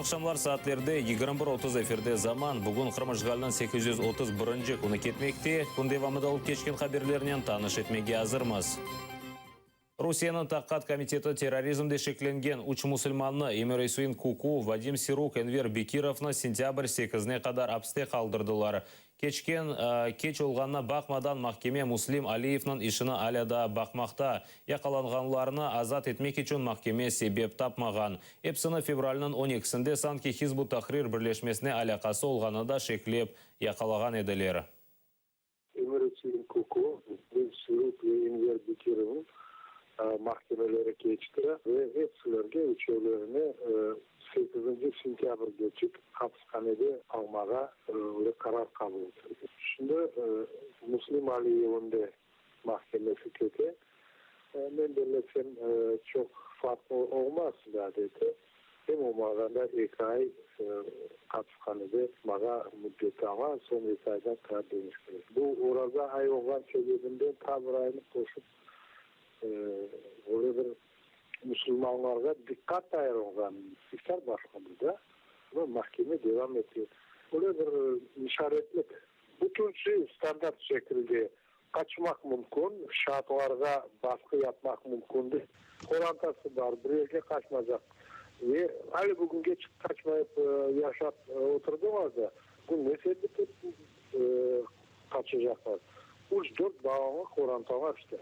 akşamlar saatlerde 21:30 efirde zaman bugün Kırmışgal'dan 831. kunu ketmekte. Kun devamında olup geçken haberlerinden tanış etmege hazırmız. Rusiyanın Taqqat Komiteti terrorizmde şeklengen 3 musulmanны Emir Isuin Kuku, Vadim Siruk, Enver Bekirov'na sentyabr 8'ne kadar hapiste kaldırdılar. Keç olğanına bakmadan mahkeme Muslim Aliyev'nin işini alada bakmakta. Yakalanğanlarını azat etmek için mahkeme sebep tapmagan. Hepsini fevralının 12'sinde sanki Hizbut Tahrir birleşmesine alakası olğanı da şeklep yakalagan ediler. Emir Isuin Kuku, Vadim Siruk ve Enver Bekirov'un mahkemelere geçti ve hepsilerge üçevlerini 8. sentyabr geçip hapishanede almağa karar kabul etti. Şimdi Muslim Aliyev'in de mahkemesi kötü. Ben de çok farklı olmaz adeti. Hem olmağında 2 ay hapishanede mağa müddeti ama son 2 aydan kadar dönüştürür. Bu orada ay olan sebebinden tabir ayını koşup öyle bir Müslümanlara dikkat ayırılgan işler başladı da mahkeme devam ediyor. Öyle bir işaretlik bütün standart şekilde kaçmak mümkün, şartlarda baskı yapmak mümkün değil. Korantası var, bir yerge kaçmayacak. Ve hali bugün geçip kaçmayıp yaşat oturduğumuz da bu ne sebep kaçacaklar. 3-4 bağımlı korantama işte.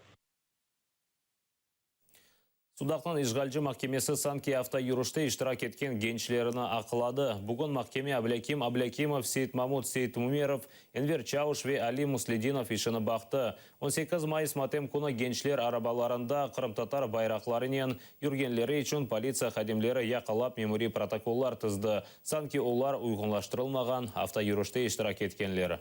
Судақтан işgalci mahkemesi sanki hafta yürüyüşte iştirak etken gençlerini akıladı. Bugün mahkeme Ablakimov, Seyit Mahmud, Seyit Mumerov, Enver Çavuş ve Ali Musledinov işini baktı. 18 Mayıs matem kunu gençler arabalarında Kırım Tatar bayraklarının yürgenleri için politsiya xadimleri yakalap memuri protokollar tızdı. Sanki onlar uygunlaştırılmagan hafta yürüyüşte iştirak etkenleri.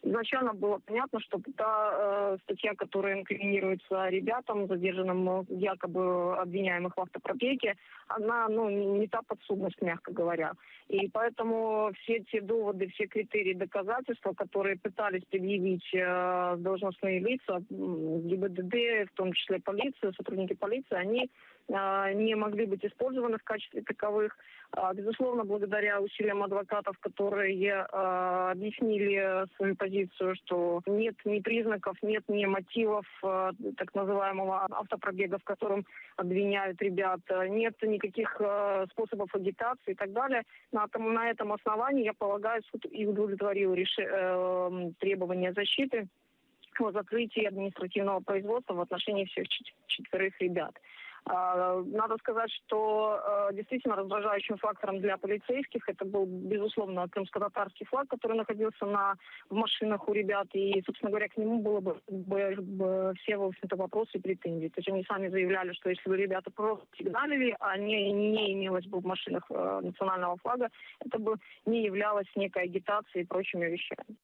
Изначально было понятно, что та статья, которая инкриминируется ребятам, задержанным якобы обвиняемых в автопробеге, она не та подсудность, мягко говоря. И поэтому все те доводы, все критерии доказательства, которые пытались предъявить должностные лица, ГИБДД, в том числе полиция, сотрудники полиции, они не могли быть использованы в качестве таковых. Безусловно, благодаря усилиям адвокатов, которые объяснили свою позицию, что нет ни признаков, нет ни мотивов так называемого автопробега, в котором обвиняют ребят, нет никаких способов агитации и так далее. На этом основании, я полагаю, суд и удовлетворил требования защиты о закрытии административного производства в отношении всех 4 ребят. Надо сказать, что действительно раздражающим фактором для полицейских это был, безусловно, крымско-татарский флаг, который находился в машинах у ребят. И, собственно говоря, к нему было бы все, в общем-то, вопросы и претензии. То есть они сами заявляли, что если бы ребята просто сигналили, а не имелось бы в машинах национального флага, это бы не являлось некой агитацией и прочими вещами.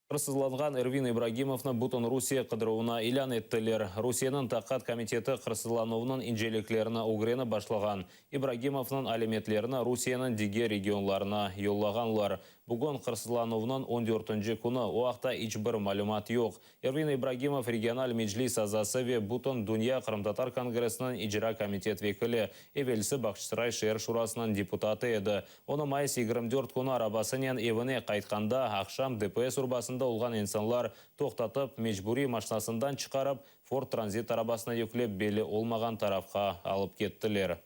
Қырсызланған Эрвин Ибрагимовны бутын Русия қыдыруына илан еттілер. Русияның Taqqat Комитеті қырсызлануының инжелеклеріні угрені башлаған. Ибрагимовның алиметлеріні Русияның диге регионларына йоллағанлар. Бүгін қырсызлануының 14-ші күні оақта ичбір малюмат yok. Эрвин Ибрагимов регионал меджлис азасы ве бутын Дүния Кырым-Татар Конгрессінің ижра комитет векілі. Евелісі Бақшысырай шер шурасының депутаты еді. Оны майыс 24 күні арабасынен евіне қайтқанда ақшам ДПС урбасында olған insanlar тоқтатып, мecburi машинасынан çıkarıp Ford Transit arabasına yüklеп belli olmagan tarafқа alıp kettiler.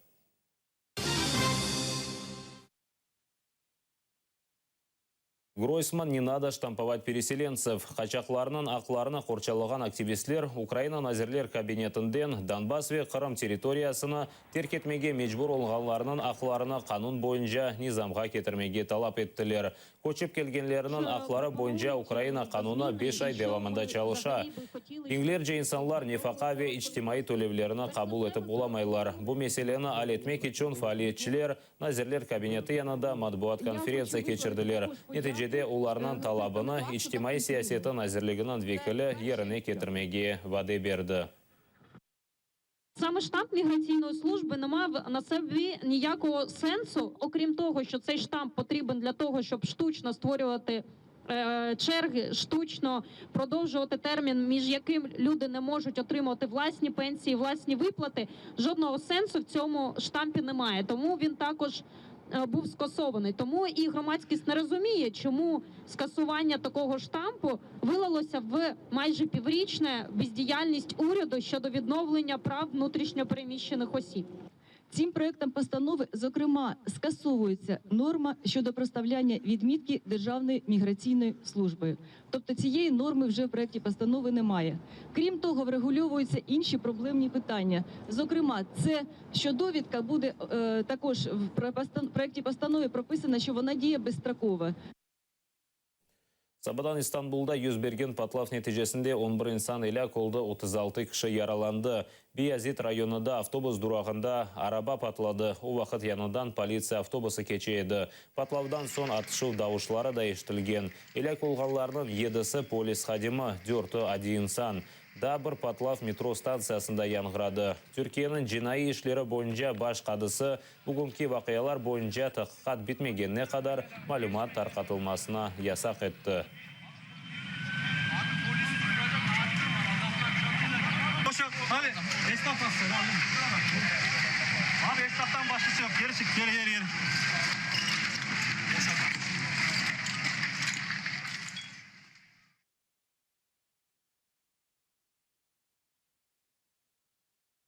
Гройсман не надо штамповать переселенцев. Қачақларының ақларына қорчалаған активистлер Украина назирлер кабинетінден Донбасс ве Қырым территориясына теркетмеге мecbur олғанларының ақларына қанун бойынша низамға кетірмеге талап еттілер. Көчіп келгенлерінің ақлары бойынша Украина қануны 5 ай девамында чалыша. Инглерже инсанлар нефақа ве ичтимai төлевлеріні қабул етіп оламайлар. Бұл меселені ал етмек için фаалиетчілер назирлер кабинеті янында матбуат конференция кечірділер. Нәтижеде оларынан талабыны ичтимai сиясеті назирлігінің векілі еріне кетірмеге ваде берді. Саме штамп міграційної служби не мав на собі ніякого сенсу, окрім того, що цей штамп потрібен для того, щоб штучно створювати черги штучно, продовжувати термін, між яким люди не можуть отримувати власні пенсії, власні виплати. Жодного сенсу в цьому штампі немає. Тому він також був скасований. Тому і громадськість не розуміє, чому скасування такого штампу вилилося в майже піврічне бездіяльність уряду щодо відновлення прав внутрішньопереміщених осіб. Цим проектом постанови, зокрема, скасовується норма щодо проставляння відмітки Державної міграційної служби. Тобто цієї норми вже в проекті постанови немає. Крім того, врегульовуються інші проблемні питання. Зокрема, це що довідка буде також в проекті постанови прописано, що вона діє безстроково. Сабадан Истанбулда yüz bergen patlaf нәтижесінде 11 insan ile kolda 36 kişi yaralandı. Biyazit rayonunda avtobus durağında araba patladı. O vakit yanından politsiya avtobusu keçeydi. Patlavdan son atışıv davuşları da eşitilgen. Ile kolğanlarının 7'si polis xadimi, 4'ü adi insan. Da bir patlav metro stansiyasında yanğıradı. Türkiye'nin jinoiy işleri boyunca baş qadısı bugunki voqealar boyunca tadqiqat bitmegenne kadar ma'lumot tarqatilmasına yasak etdi. Abi esnaf bastır abi. Abi esnaftan başlısı yok. Geri çık, geri.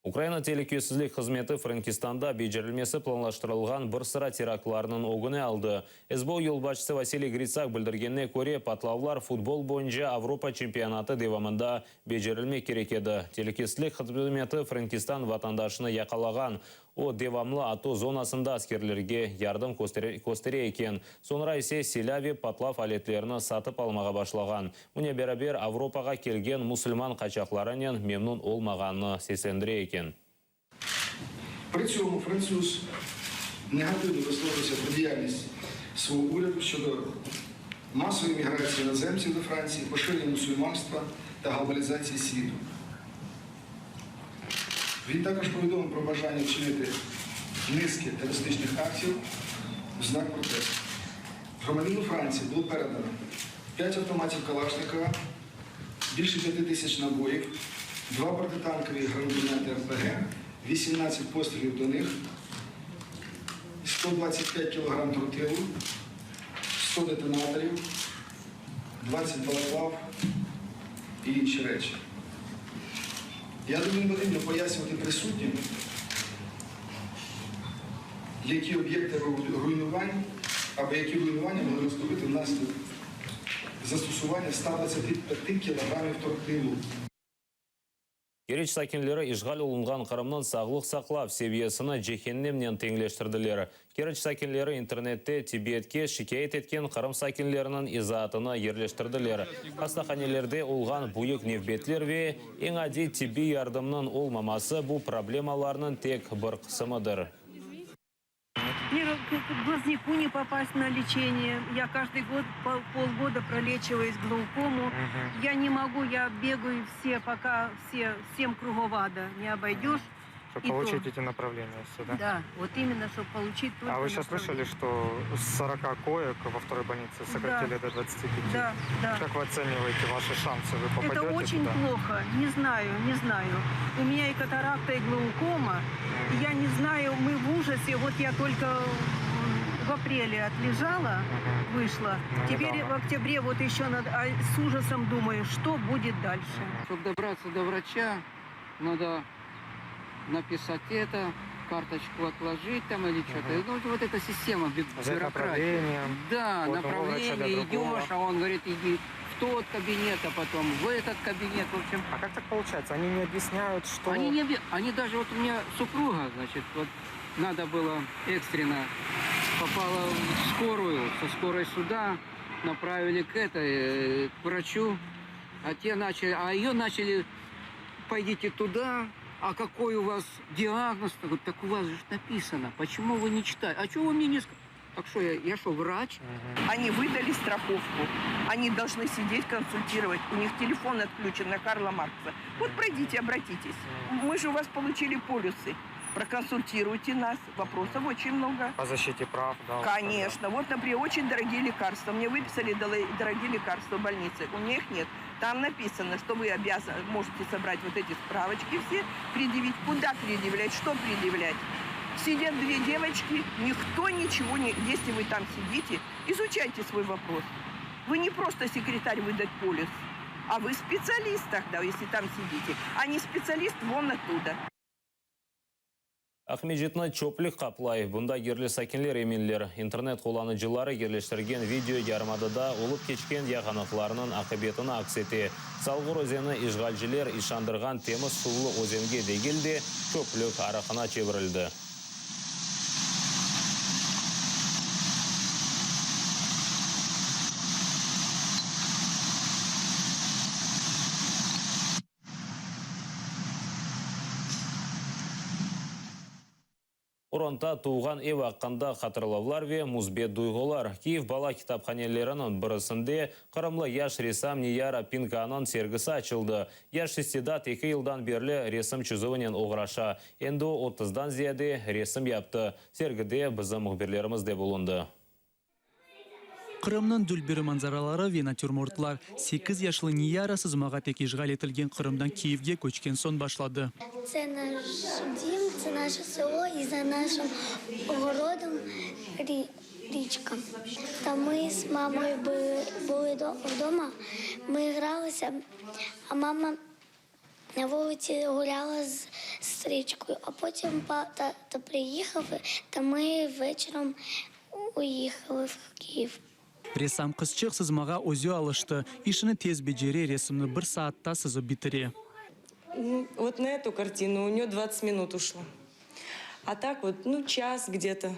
Украина телекөйсізлік қызметі Франкистанда бейжірілмесі планлаштырылған бір sıra терактларының оғыны алды. СБУ елбашысы Василий Грицак білдіргенне көре патлаулар футбол бойынша Авропа чемпионаты девамында бейжірілме керек еді. Телекөйсізлік қызметі Франкистан ватандашыны яқалаған. О девамлы ату зонасында аскерлерге ярдым көстере екен. Sonra ise Селяви патлав алетлеріні сатып алмаға башлаған. Мұне бәрабер Авропаға келген мұсылман қачақларынан мемнун олмағаны сеслендіре екен. При цьому француз негативно висловився про діяльність свого уряду щодо масової міграції іноземців до Франції, поширення мусульманства та глобалізації світу. Він також повідомив про бажання вчинити низки терористичних актів в знак протесту. Громадянину Франції було передано 5 автоматів Калашникова, більше 5 тисяч набоїв, 2 протитанкові гранатомети РПГ, 18 пострілів до них, 125 кг тротилу, 100 детонаторів, 20 балаклав і інші речі. Я думаю, не потрібно пояснювати присутнім, які об'єкти руйнувань або які руйнування могли розробити внаслідок застосування 125 кг тротилу. Кереч сакинлері ишғал олынған Қырымның сағлық сақлап севiyesini жехеннемнен теңлештірділер. Кереч сакинлері интернетте Тибетке шикайет еткен Қырым сакинлерінің изаатыны ерлештірділер. Қастаханелерде олған бұйық невбетлер ве ең ади тиби ярдымның олмамасы бұл проблемаларының тек бір қысымыдыр. Мне к глазнику не попасть на лечение. Я каждый год, полгода пролечиваюсь глаукому. Я не могу, я бегаю пока 7 кругов ада не обойдешь. Чтобы получить эти направления сюда? Да, вот именно, чтобы получить только. А вы сейчас слышали, что с 40 коек во второй больнице сократили до 25? Да. Как вы оцениваете ваши шансы? Вы попадете Это очень туда? плохо. Не знаю. У меня и катаракта, и глаукома. Я не знаю, мы в ужасе. Вот я только в апреле отлежала, вышла. Теперь в октябре вот еще надо. А с ужасом думаю, что будет дальше. Чтобы добраться до врача, надо написать это, карточку отложить там или что-то. Ну, вот эта система бюрократии. Да, вот направление, идешь, а он говорит, иди в тот кабинет, а потом в этот кабинет. В общем. А как так получается? Они не объясняют, что... Они даже, вот у меня супруга, значит, вот надо было экстренно, попала в скорую, со скорой сюда, направили к врачу, а ее начали, пойдите туда. А какой у вас диагноз? Так у вас же написано. Почему вы не читаете? А чего вы мне не сказали? Так что, я что, врач? Они выдали страховку. Они должны сидеть, консультировать. У них телефон отключен на Карла Маркса. Вот пройдите, обратитесь. Мы же у вас получили полюсы. Проконсультируйте нас. Вопросов очень много. По защите прав, да. Конечно. Вот, например, очень дорогие лекарства. Мне выписали дорогие лекарства в больнице. У них нет. Там написано, что вы можете собрать вот эти справочки все, предъявить. Куда предъявлять, что предъявлять. Сидят две девочки, никто ничего не... Если вы там сидите, изучайте свой вопрос. Вы не просто секретарь выдать полис, а вы специалист тогда, если там сидите. А не специалист вон оттуда. Ахмеджетна чоплық қаплай. Бұнда ерлі сәкенлер еменлер. Интернет қоланычылары ерлештірген видео ярмадыда олып кечкен яғанықларының ақыбетіні аксеті. Салғыр өзені ишғалжілер ишандырған теміз сулы өзенге дегелде чоплық арақына чевірілді. Уронта туған ев аққанда қатырлаулар ве музбет дұйғылар. Киев бала китапханелерінің бірісінде қырымлы яш ресам Нияра Пинканың сергісі açılды. Яш истидат 2 елдан берлі ресім чүзуінен оғыраша. Енді 30-дан зияде ресім япты. Сергіде біздің мұхберлеріміз де болынды. Қырымның дүлбірі манзаралары ве натюрмортлар. 8 яшлы Нияра сызмаға тек ишғал етілген Қырымдан Киевге көчкен сон башлады. Це наш дім, це наше село, і за нашим городом річка. Та ми з мамою були вдома, ми гралися, а мама на вулиці гуляла з сестричкою. А потім тато приїхав, та ми вечором уїхали в Київ. Ресам қызчық сызмаға өзі алышты. Ишіні тез беджере ресімні 1 саатта сызып бітіре. Вот на эту картину у нее 20 минут ушло. А так вот, час где-то.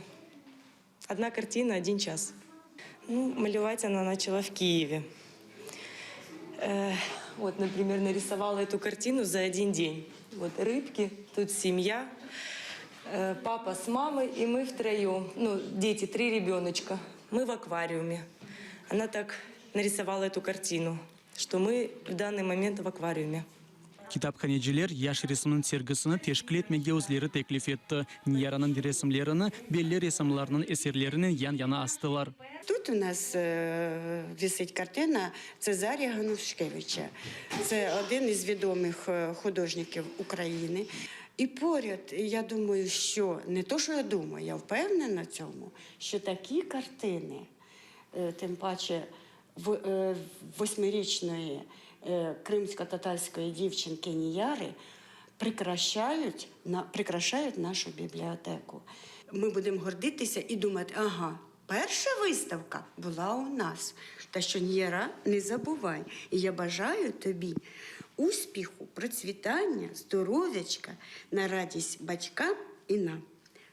Одна картина, 1 час. Малевать она начала в Киеве. Вот, например, нарисовала эту картину за 1 день. Вот рыбки, тут семья, папа с мамой, и мы втроем. Дети, 3 ребеночка. Мы в аквариуме. Она так нарисовала эту картину, что мы в данный момент в аквариуме. Китапханежілер яш ресімнің сергісіні тешкіл етмеге өзлері теклиф етті. Нияраның ресімлеріні, белі ресімларының есерлерінен ян-яна астылар. Тут у нас висить картина Цезарія Ганушкевича. Це один із відомих художників України. І поряд, я думаю, що, не то, що я думаю, я впевнена в цьому, що такі картини, тим паче 8-річної кримсько-татарської дівчинки Ніяри, прикрашають нашу бібліотеку. Ми будемо гордитися і думати, перша виставка була у нас. Та що, Ніяра, не забувай. І я бажаю тобі успіху, процвітання, здоров'ячка на радість батькам і нам.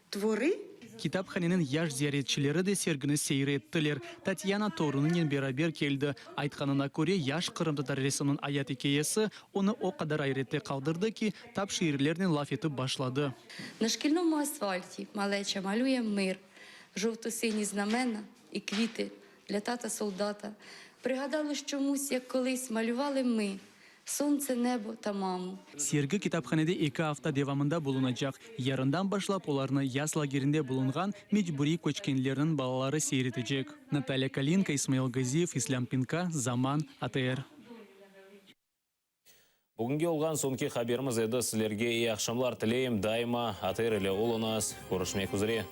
Твори. Китапханенің яш зияретчілері де сергіні сейреттілер. Татьяна Торунымен берабер келді. Айтқанына көре яш Қырым татар ресімнің аят екеесі оны о қадар айретте қалдырды ки, тап шиірлерінен лаф етіп башлады. На шкільному асфальті малеча малює мир, жовто-сині знамена і квіти для тата-солдата. Пригадали чомусь, як колись малювали ми. Сонце, небо та маму. Сергі китапханеде 2 hafta devamında bulunacak. Yarından başlap оларны яс лагерінде bulunған мecburi көчкенлерінің балалары сейретecek. Наталья Калинка, Исмаил Газиев, Ислам Пинка, Заман, АТР. Бүгінге олған сонки хаберіміз еді. Сілерге ей ақшамлар тілейім, дайма АТРілі олыңыз. Көрішмек үзіре.